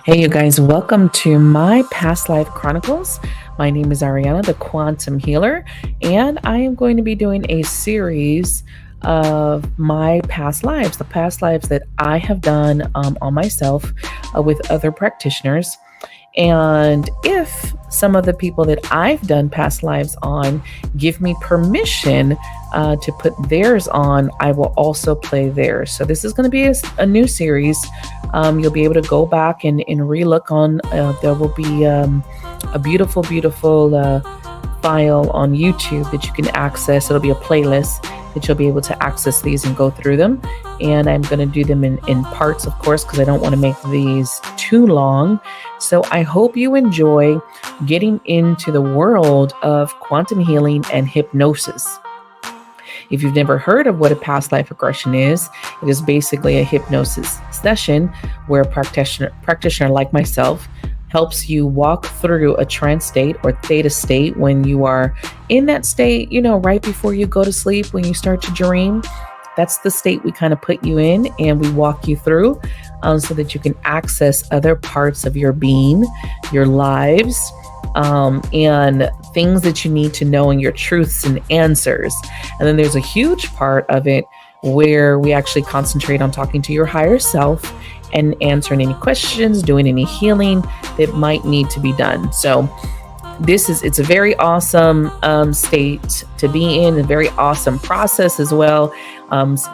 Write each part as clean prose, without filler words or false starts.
Hey, you guys, welcome to my past life chronicles. My name is Ariana, the quantum healer, and I am going to be doing a series of my past lives, the past lives that I have done on myself with other practitioners. And if some of the people that I've done past lives on give me permission to put theirs on, I will also play theirs. So this is going to be a new series. You'll be able to go back and relook on. There will be a beautiful, beautiful file on YouTube that you can access. It'll be a playlist that you'll be able to access these and go through them. And I'm going to do them in parts, of course, because I don't want to make these too long. So I hope you enjoy getting into the world of quantum healing and hypnosis. If you've never heard of what a past life regression is, it is basically a hypnosis session where a practitioner like myself helps you walk through a trance state or theta state when you are in that state, right before you go to sleep, when you start to dream. That's the state we kind of put you in, and we walk you through so that you can access other parts of your being, your lives, and things that you need to know, and your truths and answers. And then there's a huge part of it where we actually concentrate on talking to your higher self and answering any questions, doing any healing that might need to be done. So it's a very awesome state to be in, a very awesome process as well.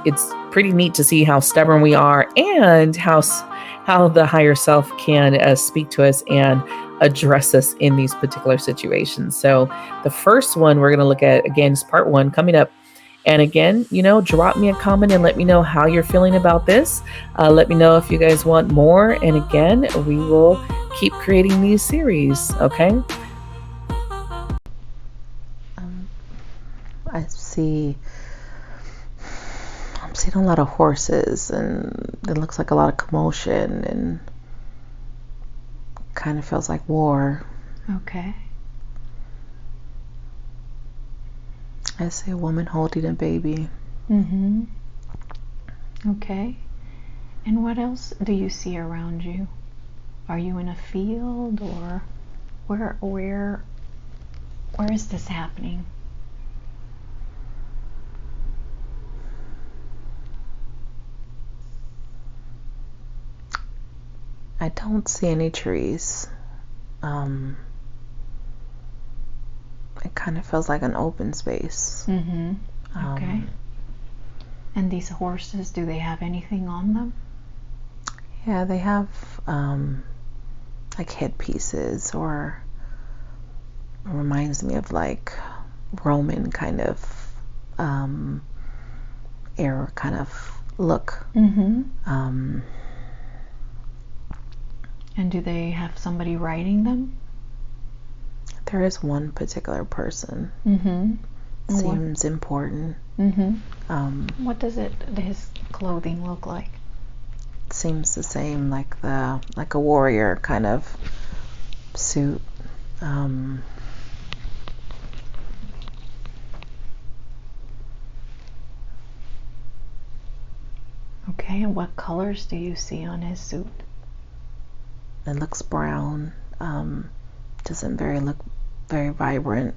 It's pretty neat to see how stubborn we are and how the higher self can speak to us and address us in these particular situations. So the first one we're going to look at, again, is part one coming up. And again, drop me a comment and let me know how you're feeling about this. Let me know if you guys want more. And again, we will keep creating these series. Okay. I'm seeing a lot of horses, and it looks like a lot of commotion, and kind of feels like war. Okay. I see a woman holding a baby. Mm-hmm. Okay. And what else do you see around you? Are you in a field, or where is this happening? I don't see any trees. It kind of feels like an open space. Mm-hmm. Okay. And these horses, do they have anything on them? Yeah, they have like headpieces, or reminds me of like Roman kind of era kind of look. Mm-hmm. And do they have somebody riding them? There is one particular person. Mm-hmm. Seems important. Mm-hmm. What does his clothing look like? Seems the same, like a warrior kind of suit. Okay, and what colors do you see on his suit? It looks brown. Doesn't look very vibrant.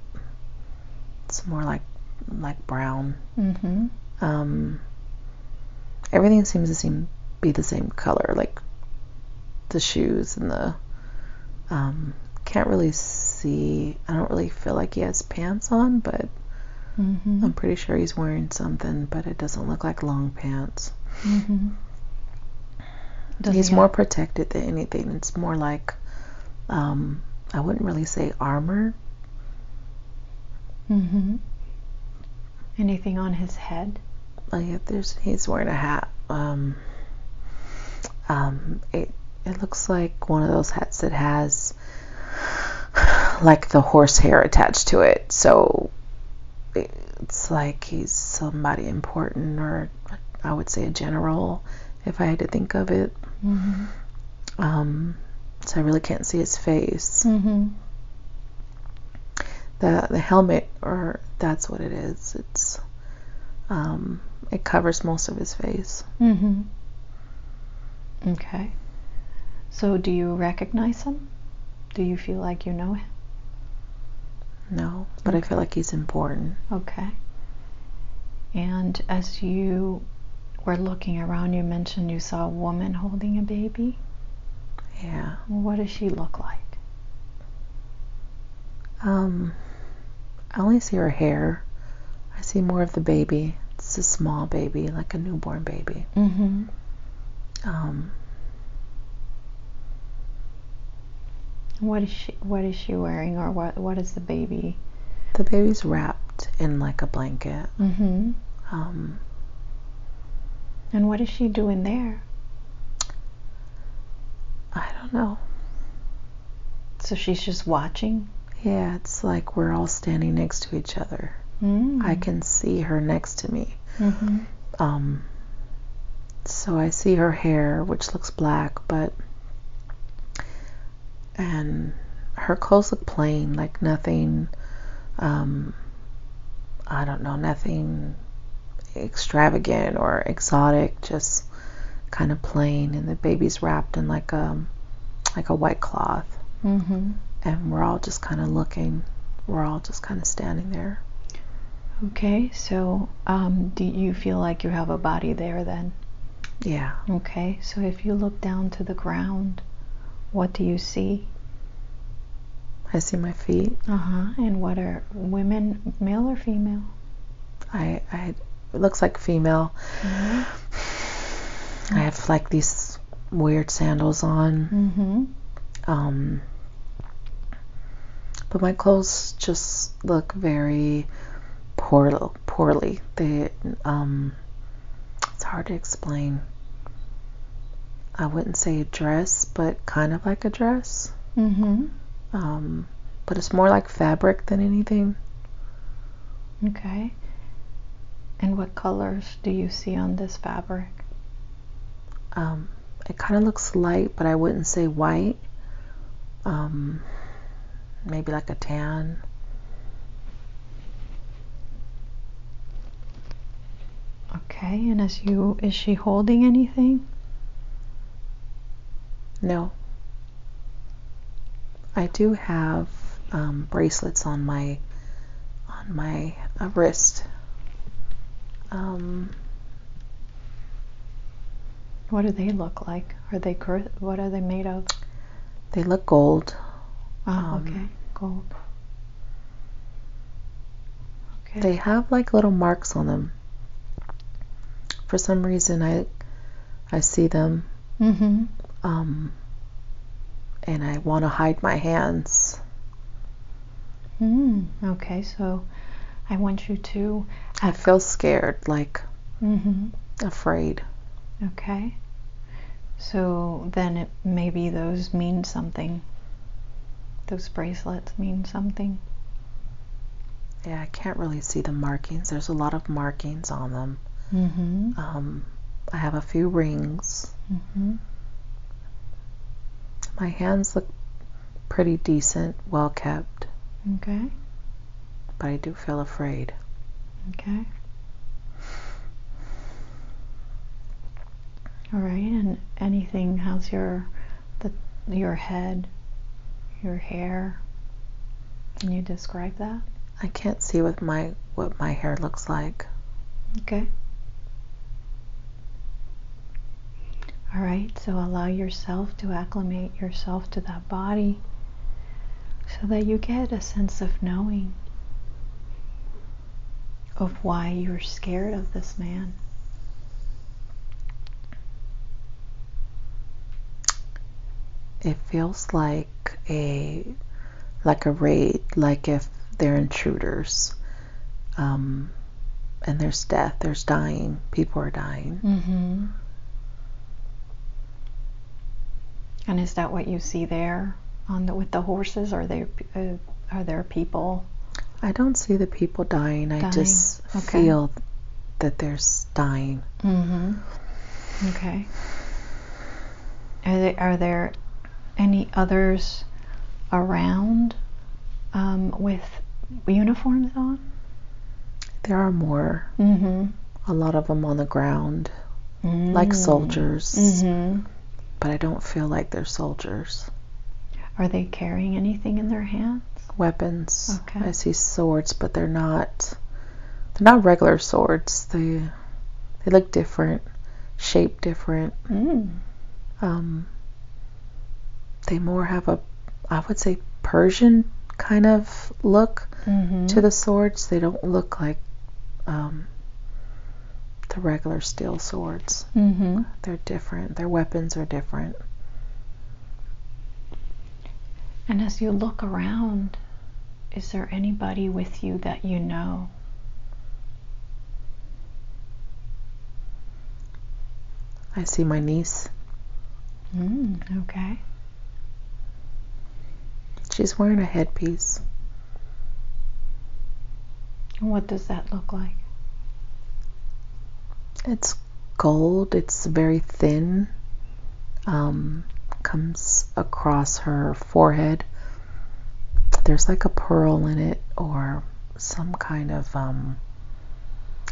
It's more like brown. Mm-hmm. Everything seems to be the same color, like the shoes and the can't really see. I don't really feel like he has pants on, but I'm pretty sure he's wearing something, but it doesn't look like long pants. Mm-hmm. He's more protected than anything. It's more like I wouldn't really say armor. Mm-hmm. Anything on his head? Oh yeah, he's wearing a hat. It looks like one of those hats that has like the horsehair attached to it. So it's like he's somebody important, or I would say a general, if I had to think of it. Mm-hmm. So I really can't see his face. Mm-hmm. The helmet, or that's what it is. It's it covers most of his face. Mm-hmm. Okay. So do you recognize him? Do you feel like you know him? No, but I feel like he's important. Okay. And as you were looking around, you mentioned you saw a woman holding a baby. Yeah. What does she look like? I only see her hair. I see more of the baby. It's a small baby, like a newborn baby. Mm-hmm. What is she wearing, or what is the baby? The baby's wrapped in like a blanket. Mm-hmm. And what is she doing there? I don't know. So she's just watching? Yeah, it's like we're all standing next to each other. I can see her next to me. Mm-hmm. So I see her hair, which looks black, and her clothes look plain, like nothing, I don't know, nothing extravagant or exotic, just kind of plain. And the baby's wrapped in like a white cloth. Mm-hmm. And we're all just kind of looking. We're all just kind of standing there. Okay, so do you feel like you have a body there then? Yeah. Okay, so if you look down to the ground, what do you see? I see my feet. And what are women, male or female? It looks like female. Mm-hmm. I have like these weird sandals on. Mm-hmm. But my clothes just look very poorly. They it's hard to explain. I wouldn't say a dress, but kind of like a dress. Mm-hmm. But it's more like fabric than anything. Okay. And what colors do you see on this fabric? It kind of looks light, but I wouldn't say white. Maybe like a tan. Okay, and is she holding anything? No. I do have bracelets on my wrist. What do they look like? What are they made of? They look gold. Okay, gold. Okay. They have like little marks on them. For some reason, I see them. Mm-hmm. And I want to hide my hands. Okay, so I want you to... I feel scared, like afraid. Okay. So then maybe those mean something. Those bracelets mean something. Yeah, I can't really see the markings. There's a lot of markings on them. I have a few rings. My hands look pretty decent, well kept. Okay. But I do feel afraid. Okay. All right, and anything, how's your head, your hair? Can you describe that? I can't see what my hair looks like. Okay. All right, so allow yourself to acclimate yourself to that body so that you get a sense of knowing of why you're scared of this man. It feels like a raid, like if they're intruders. And there's death, there's dying, people are dying. And is that what you see there with the horses? Are there people? I don't see the people dying. I just feel that there's dying. Okay. Are there any others around with uniforms on? There are more. A lot of them on the ground, like soldiers. but I don't feel like they're soldiers. Are they carrying anything in their hands? Weapons. Okay. I see swords, but they're not regular swords. They look different, shaped different. They more have a, I would say, Persian kind of look to the swords. They don't look like the regular steel swords. They're different. Their weapons are different. And as you look around, is there anybody with you that you know? I see my niece. Okay. She's wearing a headpiece. And what does that look like? It's gold. It's very thin. Comes across her forehead. There's like a pearl in it, or some kind of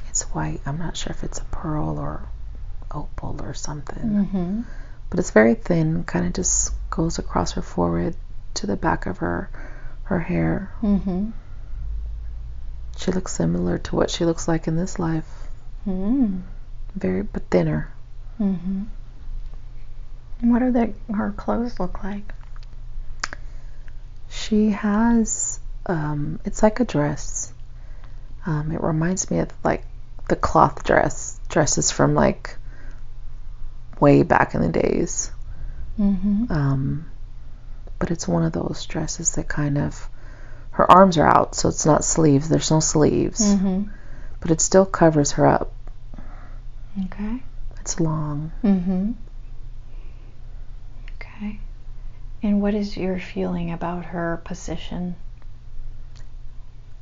it's white. I'm not sure if it's a pearl or opal or something. But it's very thin, kind of just goes across her forehead to the back of her hair. She looks similar to what she looks like in this life. Very, but thinner. And what are her clothes look like? She has, it's like a dress. It reminds me of like the cloth dresses from like way back in the days. But it's one of those dresses that kind of, her arms are out, so it's not sleeves. There's no sleeves. But it still covers her up. Okay. It's long. Okay. And what is your feeling about her position?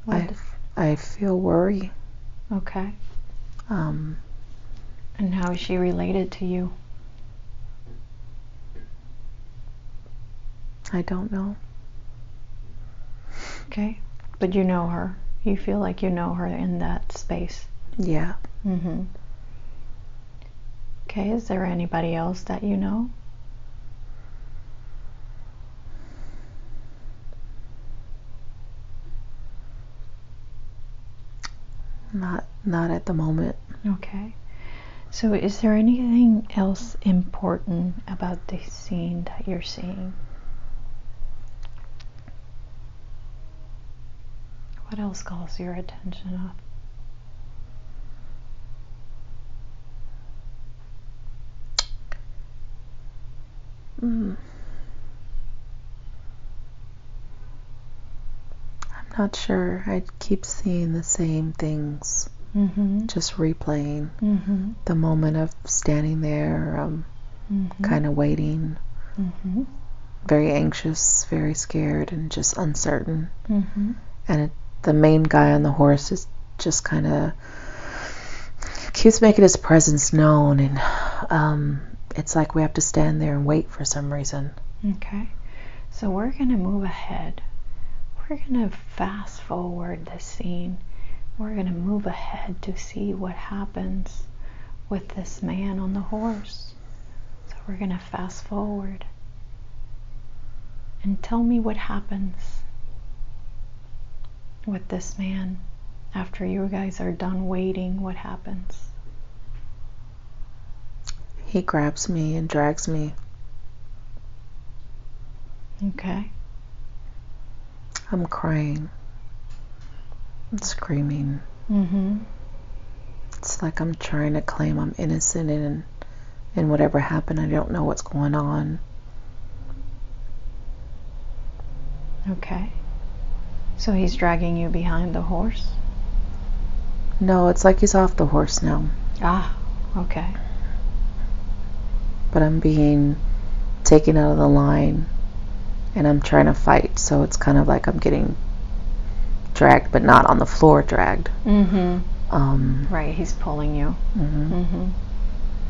I feel worry. Okay. And how is she related to you? I don't know. Okay. But you know her. You feel like you know her in that space. Yeah. Okay. Is there anybody else that you know? Not at the moment. Okay. So is there anything else important about the scene that you're seeing? What else calls your attention up? I'm not sure. I keep seeing the same things. Just replaying the moment of standing there, kind of waiting, very anxious, very scared, and just uncertain. And the main guy on the horse is just kind of keeps making his presence known, and it's like we have to stand there and wait for some reason. Okay. So we're going to move ahead. We're going to fast forward the scene. We're going to move ahead to see what happens with this man on the horse. So we're going to fast forward. And tell me what happens with this man after you guys are done waiting. What happens? He grabs me and drags me. Okay. I'm crying. I'm screaming. It's like I'm trying to claim I'm innocent and whatever happened, I don't know what's going on. Okay. So he's dragging you behind the horse? No, it's like he's off the horse now. Ah, okay. But I'm being taken out of the line and I'm trying to fight, so it's kind of like I'm getting dragged, but not on the floor dragged. Right, he's pulling you.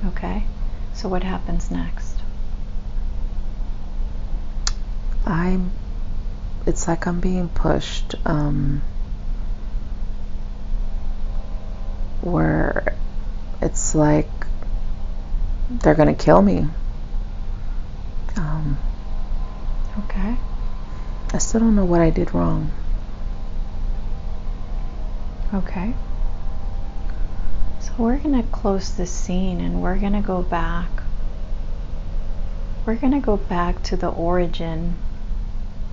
Okay. So what happens next? It's like I'm being pushed, where it's like they're gonna kill me. Okay. I still don't know what I did wrong. Okay. So we're going to close this scene and we're going to go back. We're going to go back to the origin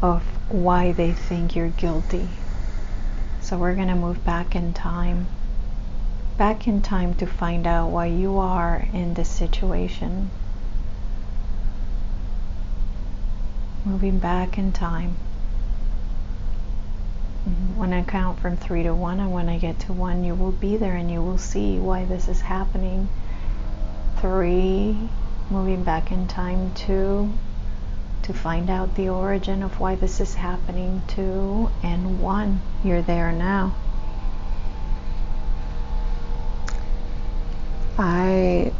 of why they think you're guilty. So we're going to move back in time. Back in time to find out why you are in this situation. Moving back in time. When I count from 3 to 1, and when I get to 1, you will be there and you will see why this is happening. 3, moving back in time. 2, to find out the origin of why this is happening. 2, and 1, you're there now. I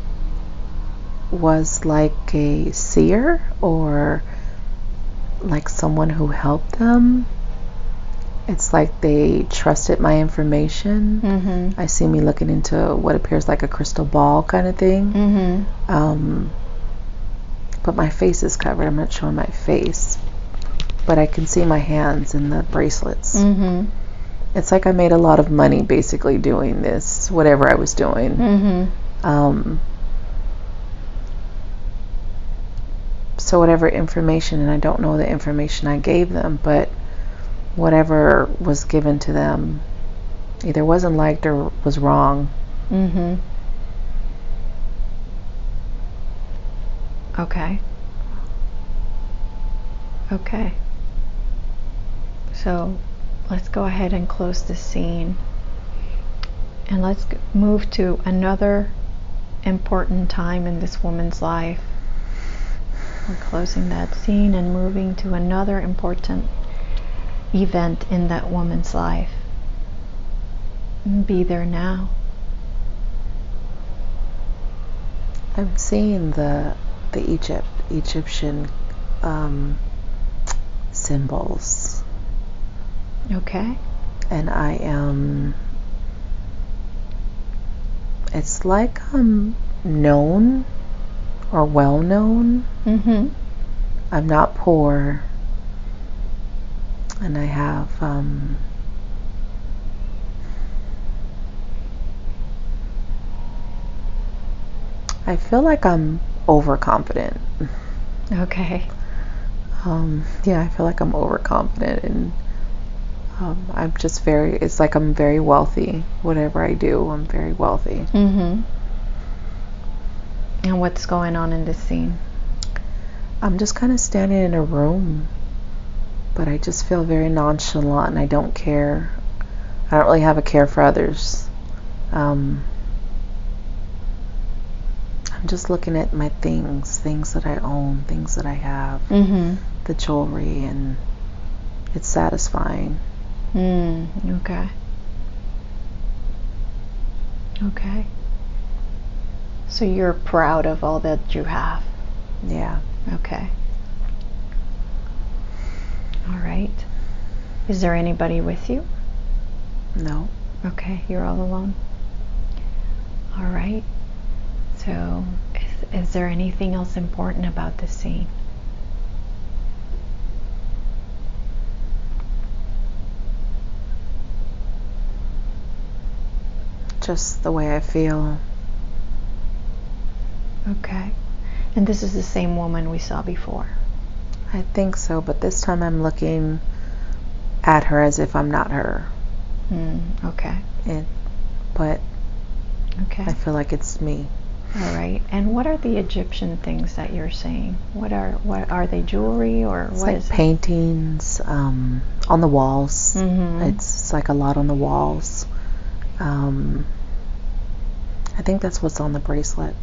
was like a seer, or like someone who helped them. It's like they trusted my information. Mm-hmm. I see me looking into what appears like a crystal ball kind of thing. Mm-hmm. But my face is covered. I'm not showing my face, but I can see my hands in the bracelets. Mm-hmm. It's like I made a lot of money basically doing this, whatever I was doing. Mm-hmm. So whatever information, and I don't know the information I gave them, but whatever was given to them either wasn't liked or was wrong. Mm-hmm. Okay. Okay. So let's go ahead and close the scene. And let's move to another important time in this woman's life. We're closing that scene and moving to another important event in that woman's life. Be there now. I'm seeing the Egyptian symbols, Okay. and I am. It's like I'm known or well known. Mm-hmm. I'm not poor, and I have I feel like I'm overconfident. Okay. Yeah, I feel like I'm overconfident, and I'm just it's like I'm very wealthy. Whatever I do, I'm very wealthy. Mm-hmm. And what's going on in this scene? I'm just kind of standing in a room, but I just feel very nonchalant, and I don't care. I don't really have a care for others. I'm just looking at my things that I own, things that I have, the jewelry, and it's satisfying. Okay. Okay. So you're proud of all that you have. Yeah. Okay. All right. Is there anybody with you? No. Okay, you're all alone. All right. So, is there anything else important about this scene? Just the way I feel. Okay. And this is the same woman we saw before? I think so, but this time I'm looking at her as if I'm not her. Okay. But okay. I feel like it's me. All right. And what are the Egyptian things that you're saying? What are they, jewelry, or It's what like is paintings on the walls. It's like a lot on the walls. I think that's what's on the bracelet.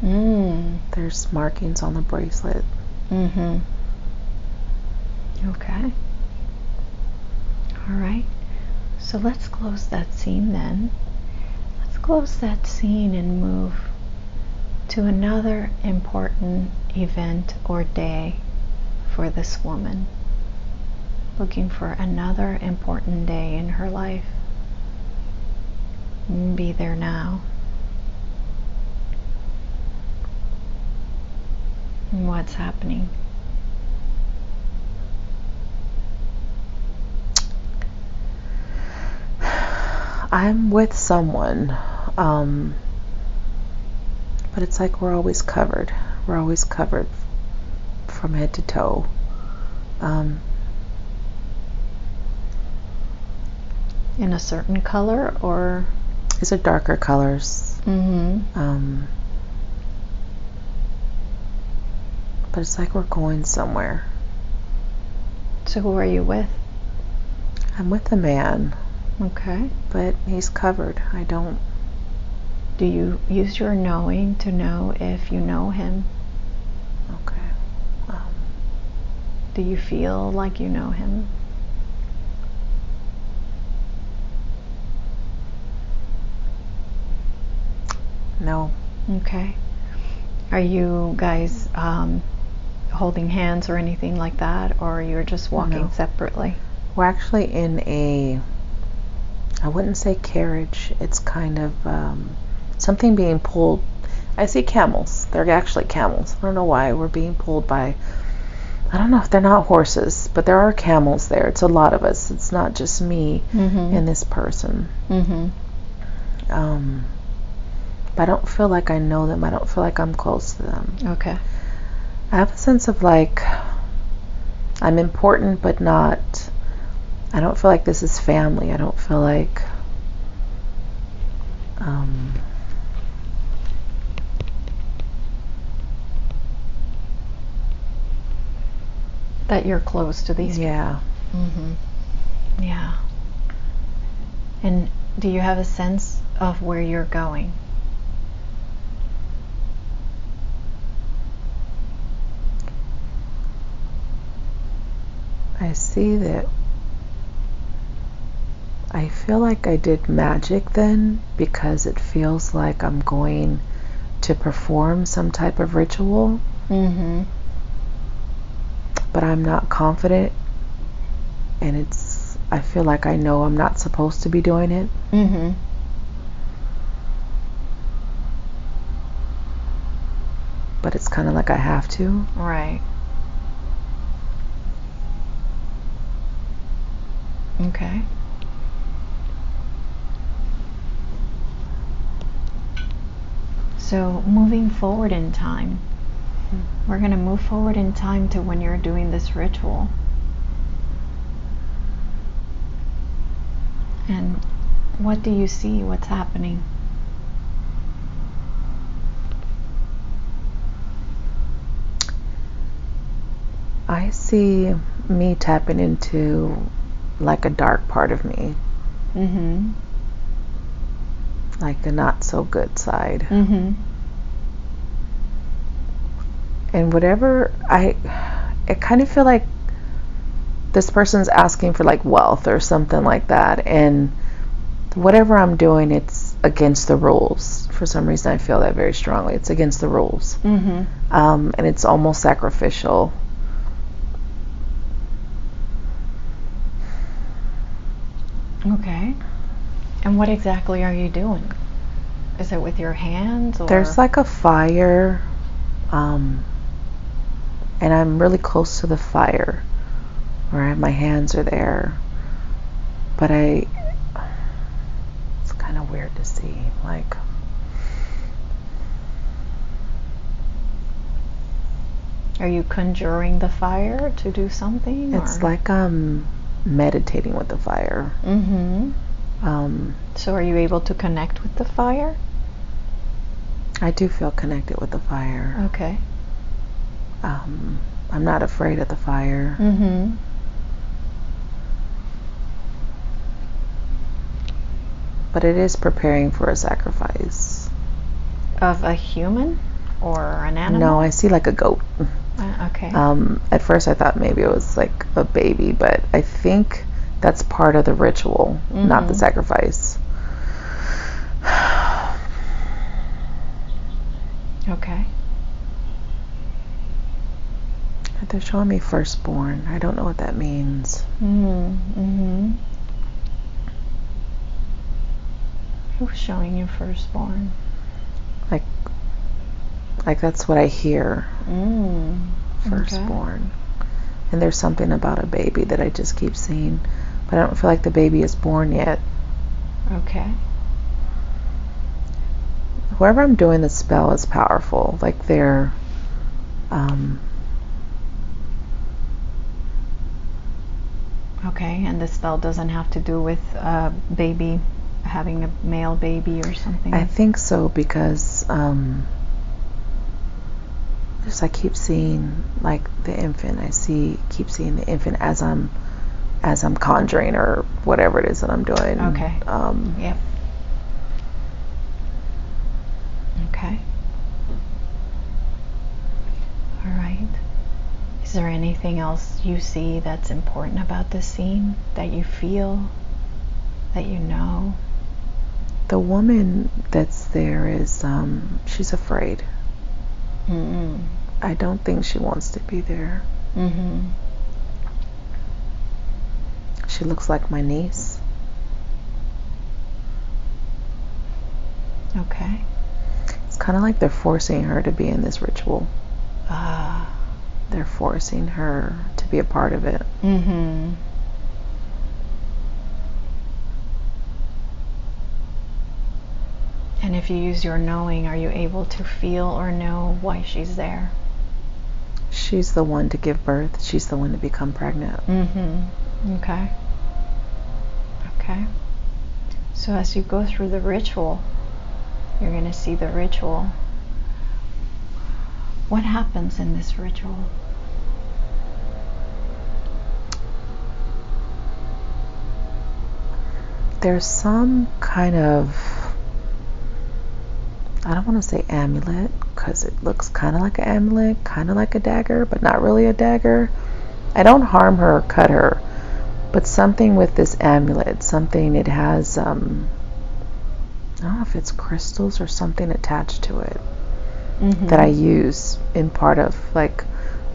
There's markings on the bracelet. Okay. All right. So let's close that scene then. Let's close that scene and move to another important event or day for this woman. Looking for another important day in her life. Be there now. What's happening? I'm with someone, but it's like we're always covered. We're always covered from head to toe. In a certain color, or? These are darker colors. Mm-hmm. But it's like we're going somewhere. So who are you with? I'm with a man, Okay. but he's covered. I don't. Do you use your knowing to know if you know him? Okay. Do you feel like you know him? No. Okay. Are you guys holding hands or anything like that, or you're just walking No. separately? We're actually in a, I wouldn't say carriage. It's kind of something being pulled. I see camels. They're actually camels. I don't know why we're being pulled by, I don't know if they're not horses, but there are camels there. It's a lot of us. It's not just me and this person. But I don't feel like I know them. I don't feel like I'm close to them. Okay. I have a sense of like I'm important, but not. I don't feel like this is family. I don't feel like that you're close to these yeah. people. Yeah. And do you have a sense of where you're going? I see that. I feel like I did magic then because it feels like I'm going to perform some type of ritual. But I'm not confident, and I feel like I know I'm not supposed to be doing it. But it's kind of like I have to. Right. Okay. So moving forward in time, we're going to move forward in time to when you're doing this ritual. And what do you see? What's happening? I see me tapping into like a dark part of me. Like a not so good side. And whatever I kind of feel like this person's asking for like wealth or something like that, and whatever I'm doing, it's against the rules. For some reason I feel that very strongly. It's against the rules. And it's almost sacrificial. Okay. And what exactly are you doing? Is it with your hands, or? There's like a fire, and I'm really close to the fire, where my hands are there. But it's kind of weird to see. Like, are you conjuring the fire to do something? it's or? like I'm meditating with the fire. So are you able to connect with the fire? I do feel connected with the fire. Okay. I'm not afraid of the fire. But it is preparing for a sacrifice. Of a human or an animal? No, I see like a goat. Okay. At first I thought maybe it was like a baby, but I think that's part of the ritual, not the sacrifice. Okay. They're showing me firstborn. I don't know what that means. Who's showing you firstborn? Like that's what I hear. Okay. Firstborn. And there's something about a baby that I just keep seeing, but I don't feel like the baby is born yet. Okay. Whoever I'm doing the spell is powerful. Like they're, Okay, and the spell doesn't have to do with baby, having a male baby or something? I think so, because just I keep seeing like the infant. Keep seeing the infant as I'm conjuring or whatever it is that I'm doing. Okay. Yep. Okay. All right. Is there anything else you see that's important about this scene, that you feel, that you know? The woman that's there is, she's afraid. Mm-mm. I don't think she wants to be there. Mm-hmm. She looks like my niece. Okay. It's kind of like they're forcing her to be in this ritual. Ah. They're forcing her to be a part of it. Mm-hmm. And if you use your knowing, are you able to feel or know why she's there? She's the one to give birth. She's the one to become pregnant. Mm-hmm. Okay. Okay. So as you go through the ritual, you're going to see the ritual. What happens in this ritual? There's some kind of, I don't want to say amulet, because it looks kind of like an amulet, kind of like a dagger, but not really a dagger. I don't harm her or cut her, but something with this amulet, something, it has, I don't know if it's crystals or something attached to it, Mm-hmm. that I use in part of like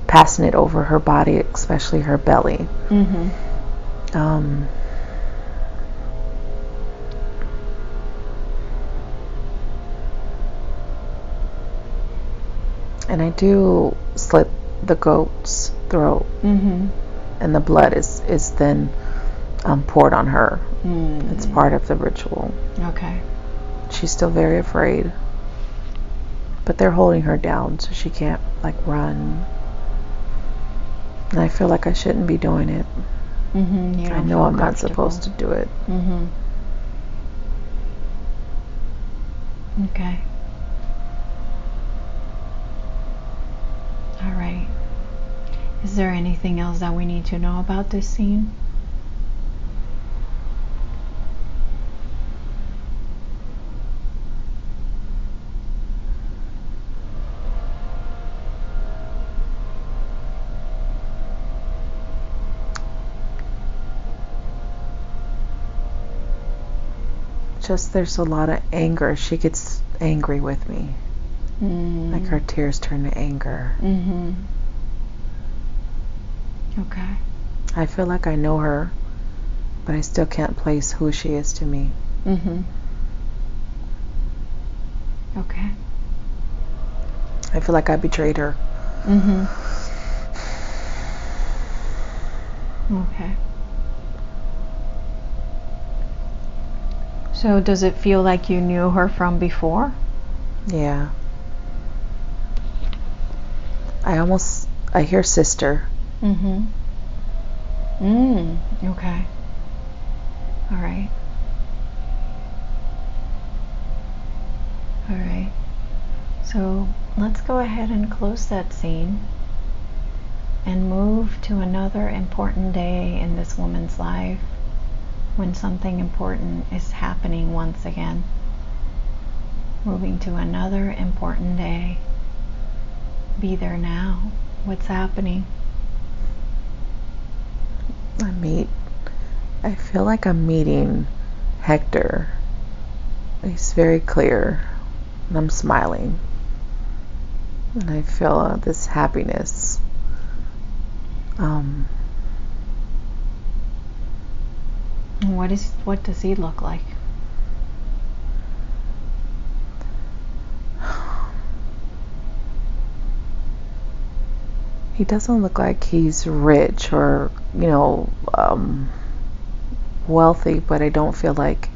passing it over her body, especially her belly. Mm-hmm. And I do slit the goat's throat, Mm-hmm. and the blood is then poured on her. Mm. It's part of the ritual. Okay. She's still very afraid, but they're holding her down so she can't like run. And I feel like I shouldn't be doing it. Mm-hmm. You I don't know feel I'm not comfortable. supposed to do it. Mm-hmm. Okay. All right. Is there anything else that we need to know about this scene? Just there's a lot of anger. She gets angry with me. Mm. Like her tears turn to anger. Mm-hmm. Okay. I feel like I know her, but I still can't place who she is to me. Mm-hmm. Okay. I feel like I betrayed her. Mm-hmm. Okay. So does it feel like you knew her from before? Yeah. I hear sister. Mm-hmm. Okay. All right. All right. So let's go ahead and close that scene and move to another important day in this woman's life, when something important is happening once again. Moving to another important day. Be there now. What's happening? I feel like I'm meeting Hector. He's very clear, and I'm smiling. And I feel this happiness. What does he look like? He doesn't look like he's rich or, wealthy, but I don't feel like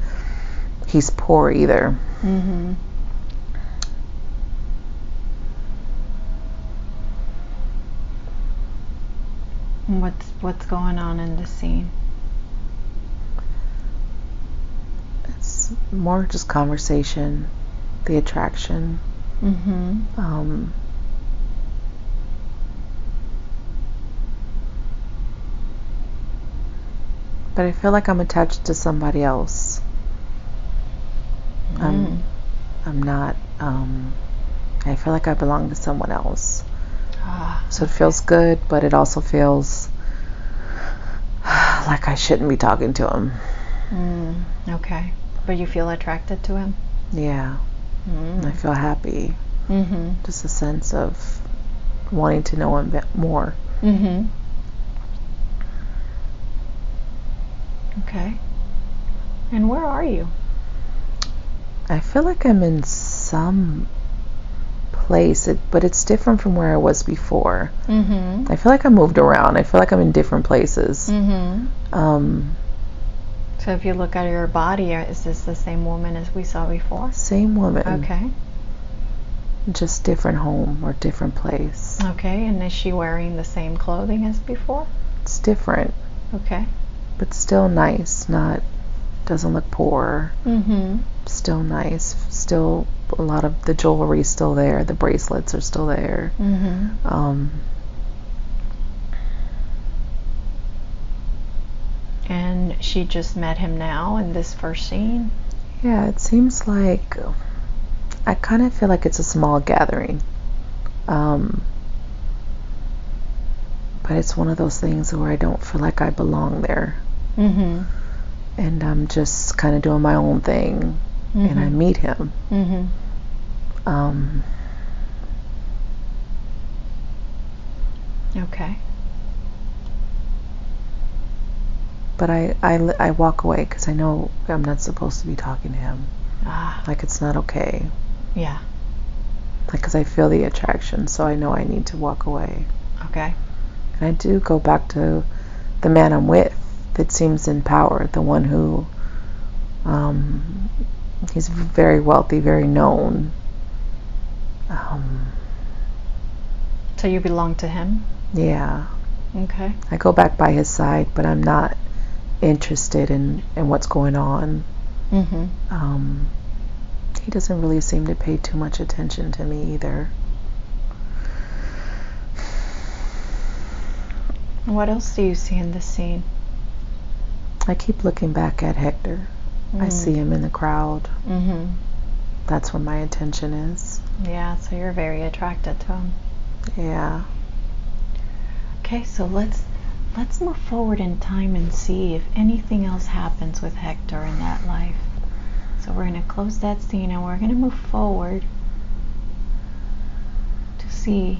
he's poor either. Mm-hmm. What's going on in the scene? It's more just conversation, the attraction. Mm-hmm. But I feel like I'm attached to somebody else. I'm not, I feel like I belong to someone else. So it feels good, but it also feels like I shouldn't be talking to him. Okay. But you feel attracted to him? Yeah. I feel happy. Just a sense of wanting to know him more. Okay. And where are you? I feel like I'm in some place, but it's different from where I was before. I feel like I moved around. I feel like I'm in different places. So if you look at your body, is this the same woman as we saw before? Same woman. Okay. Just different home or different place. Okay, and is she wearing the same clothing as before? It's different. Okay. But still nice. Doesn't look poor. Still nice. Still a lot of the jewelry is still there. The bracelets are still there. And she just met him now in this first scene? Yeah, it seems like I kind of feel like it's a small gathering. But it's one of those things where I don't feel like I belong there. And I'm just kind of doing my own thing. And I meet him. Okay. But I walk away because I know I'm not supposed to be talking to him. Like it's not okay. Yeah. Like because I feel the attraction, so I know I need to walk away. Okay. And I do go back to the man I'm with that seems in power, the one who he's very wealthy, very known. So you belong to him? Yeah. Okay. I go back by his side, but I'm not interested in what's going on. He doesn't really seem to pay too much attention to me either. What else do you see in this scene? I keep looking back at Hector. I see him in the crowd. That's where my attention is. Yeah, so you're very attracted to him. Yeah. Okay, so let's move forward in time and see if anything else happens with Hector in that life. So we're going to close that scene and we're going to move forward to see.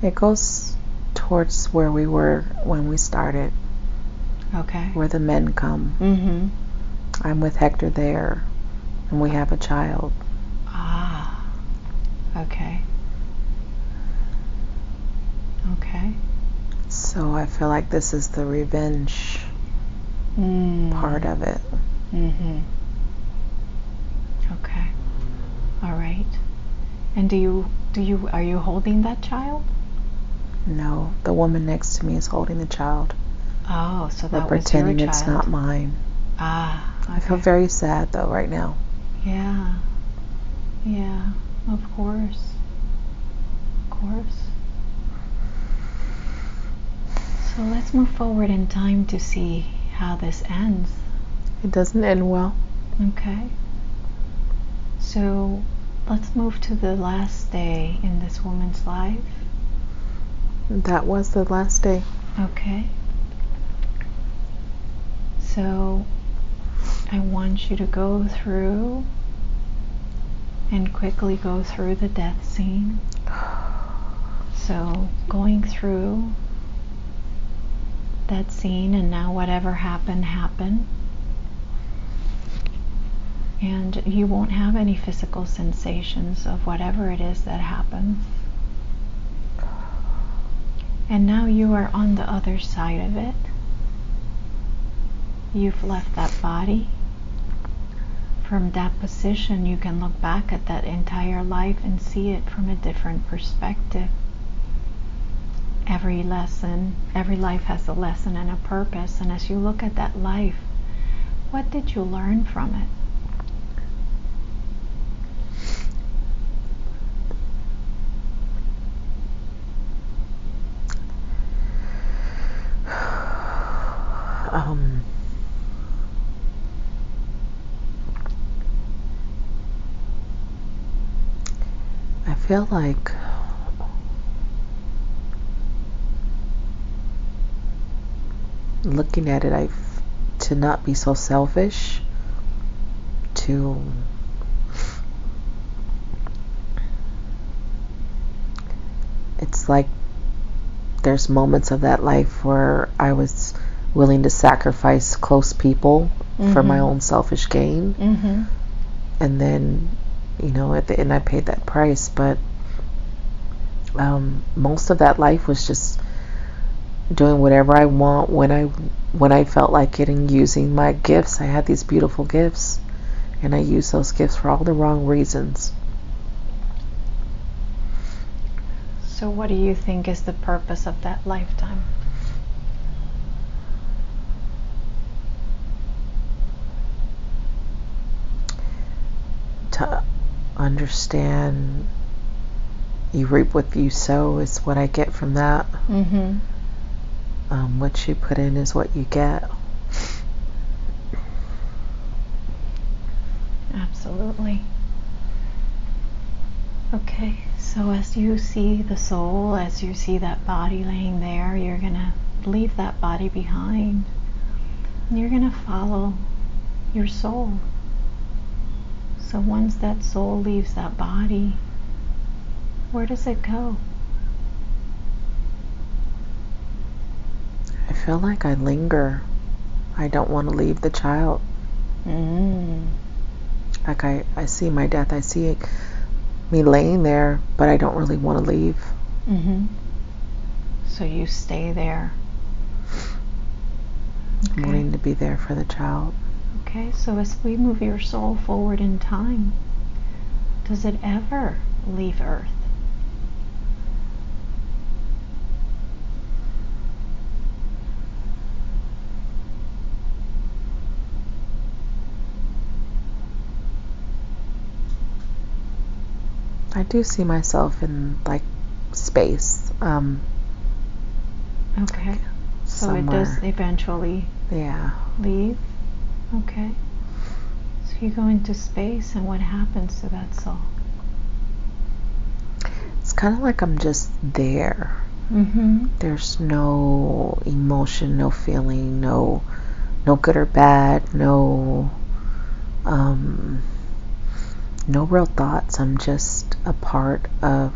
It goes towards where we were when we started. Okay. Where the men come. I'm with Hector there, and we have a child. Okay. Okay. So I feel like this is the revenge part of it. Okay. All right. And are you holding that child? No, the woman next to me is holding the child. Oh, so that was your child. We're pretending it's not mine. Okay. I feel very sad though right now. Yeah. Yeah, of course. Of course. So let's move forward in time to see how this ends. It doesn't end well. Okay. So let's move to the last day in this woman's life. That was the last day. Okay. So I want you to go through and quickly go through the death scene. So going through that scene, and now whatever happened. And you won't have any physical sensations of whatever it is that happens. And now you are on the other side of it. you've left that body, from that position you can look back at that entire life and see it from a different perspective. Every life has a lesson and a purpose, and as you look at that life, what did you learn from it? I feel like looking at it, to not be so selfish, it's like there's moments of that life where I was willing to sacrifice close people for my own selfish gain. And then, at the end I paid that price, but most of that life was just doing whatever I want when I felt like it, and using my gifts. I had these beautiful gifts, and I used those gifts for all the wrong reasons. So what do you think is the purpose of that lifetime? To understand you reap what you sow is what I get from that. What you put in is what you get. Absolutely. Okay, so as you see the soul, as you see that body laying there, you're going to leave that body behind. And you're going to follow your soul. So once that soul leaves that body, where does it go? I feel like I linger. I don't want to leave the child. Like I see my death. I see me laying there, but I don't really want to leave. So you stay there. I'm wanting to be there for the child. Okay, so as we move your soul forward in time, does it ever leave Earth? I do see myself in like space. Okay. So somewhere. it does eventually leave? Okay. So you go into space, and what happens to that soul? It's kind of like I'm just there. There's no emotion, no feeling, no good or bad, no real thoughts. I'm just a part of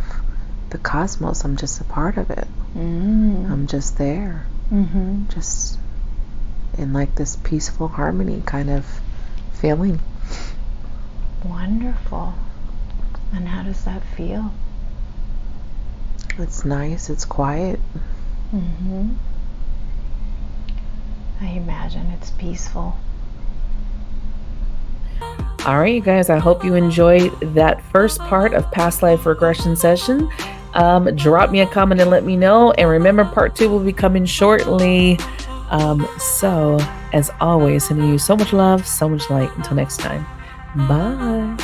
the cosmos. I'm just a part of it. I'm just there. Just in like this peaceful harmony kind of feeling. Wonderful. And how does that feel? It's nice. It's quiet. I imagine it's peaceful. All right, you guys, I hope you enjoyed that first part of Past Life Regression session. Drop me a comment and let me know. And remember, part 2 will be coming shortly. So, as always, sending you so much love, so much light. Until next time, bye.